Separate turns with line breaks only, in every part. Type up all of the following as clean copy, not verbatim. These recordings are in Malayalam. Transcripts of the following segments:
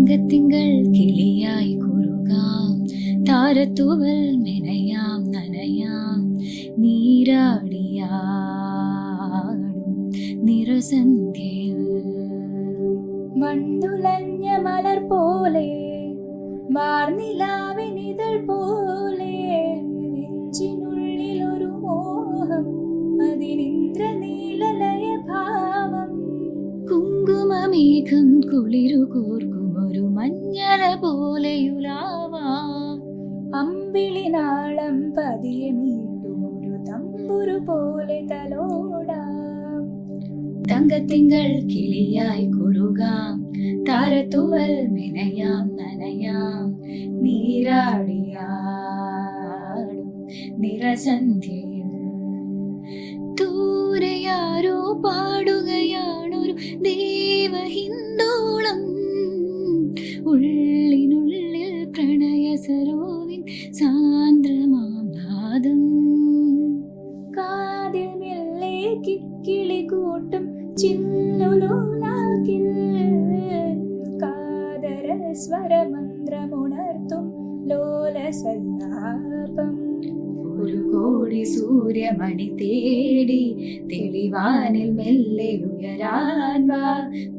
തങ്കത്തിങ്കൾ കിളിയായി കുറുകാം, താരത്തൂവൽ മെനയാം നനയാം, നീരാടിയാടും നിറസന്ധ്യയിൽ.
മണ്ടുലഞ്ഞ മലർ പോലെ വാർനിലാവിനിതൾ പോലെ നെഞ്ചിനുള്ളിൽ ഒരു മോഹം, അതിനിന്ദ്രനീലലയ ഭാവം.
കുങ്കുമമേഘം കുളിരു കോർക്കും ഒരു മഞ്ഞള പോലെയുലാവാം,
അമ്പിളി നാളം പതിയെ നീട്ടും ഒരു തമ്പുരു പോലെ തലോടാം.
തങ്കത്തിങ്കൾ കിളിയായി കുറുകാം, താരത്തൂവൽ മെനയാം നനയാം, നീരാടിയാടും നിറസന്ധ്യയിൽ. ദൂരെയാരോ പാടുകയാണൊരു ദേവഹിന്ദോളം, ഉള്ളിനുള്ളിൽ പ്രണയ സരോവിൻ സാന്ദ്രമാം നാദം.
കാതിൽ മെല്ലെ കിക്കിളി കൂട്ടും ചില്ലുലോലാക്കിൽ, കാതര സ്വരമന്ത്രമുണർത്തും ലോലസല്ലാപം.
ഒരു കോടി സൂര്യമണി തേടി തെളിവാനിൽ മെല്ലെ ഉയരാൻ വാ,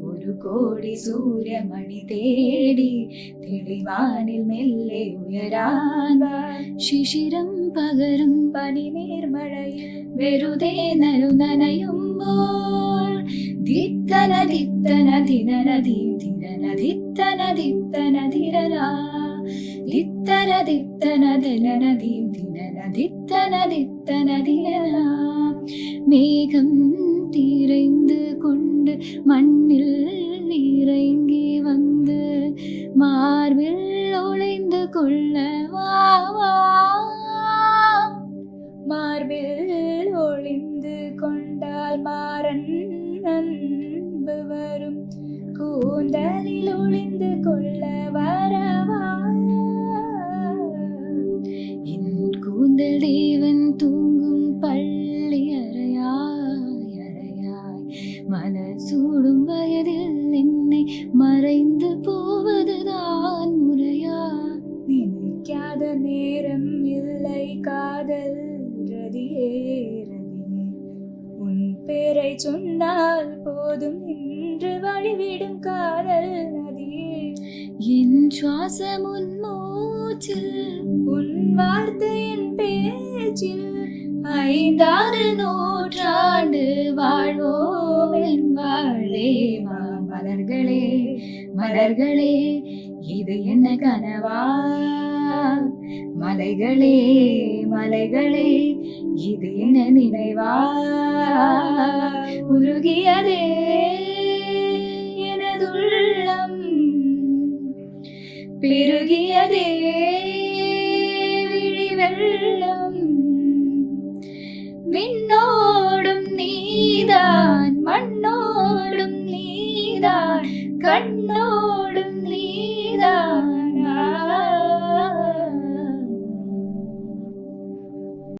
ഒരു കോടി സൂര്യമണി തേടി തെളിവാനിൽ മെല്ലെ ഉയരാൻ വാ. ശിശിരം പകരും
പനി നീർമഴയിൽ
വെറുതെ നനയുമ്പോൾ, ധിത്തന ധിത്തന ധിനന ധീം ധിനന ധിത്തന ധിത്തന ധിരരാ, ധിത്തന ധിത്തന ധിനന ധീം ധിനന ധിത്തന ധിത്തന ധിരരാ. മേഘം തിരൈந்து கொண்டு மண்ணில் இறங்கி வந்து மார்பில் ஒளிந்து கொள்ள வா வா,
മാർബിൽ ഒളിந்து കൊണ്ടാൽ മാറൻ അൻപ് വരും, കൂന്തലിൽ ഒളിந்து കൊള്ള വരവാ.
என் கூந்தல் தேவன் தூங்கும் பள்ளி அறையாய் அறையாய், மலர் சூடும் வயதில் என்னை மறைந்து போவதுதான் முறையா.
நினைக்காத நேரம் இல்லை காதல் ரதியே ரதியே, உன் பேரை சொன்னால் போதும் நின்று வழிவிடும் காதல் நதியே.
என் சுவாசம் உன் மூச்சில்,
உன் வார்த்தையின் பேச்சில்,
5-6 நூற்றாண்டு வாழ்வோம் என் வாழே வா. மலர்களே மலர்களே இது என்ன கனவா, மலைகளே மலைகளே இது என்ன நினைவா. உருகியதே எனதுள்ளம், பெருகியதே விழி வெள்ளம். விண்ணோடும் நீதான் மண்ணோடும் நீதான், கண்ணோ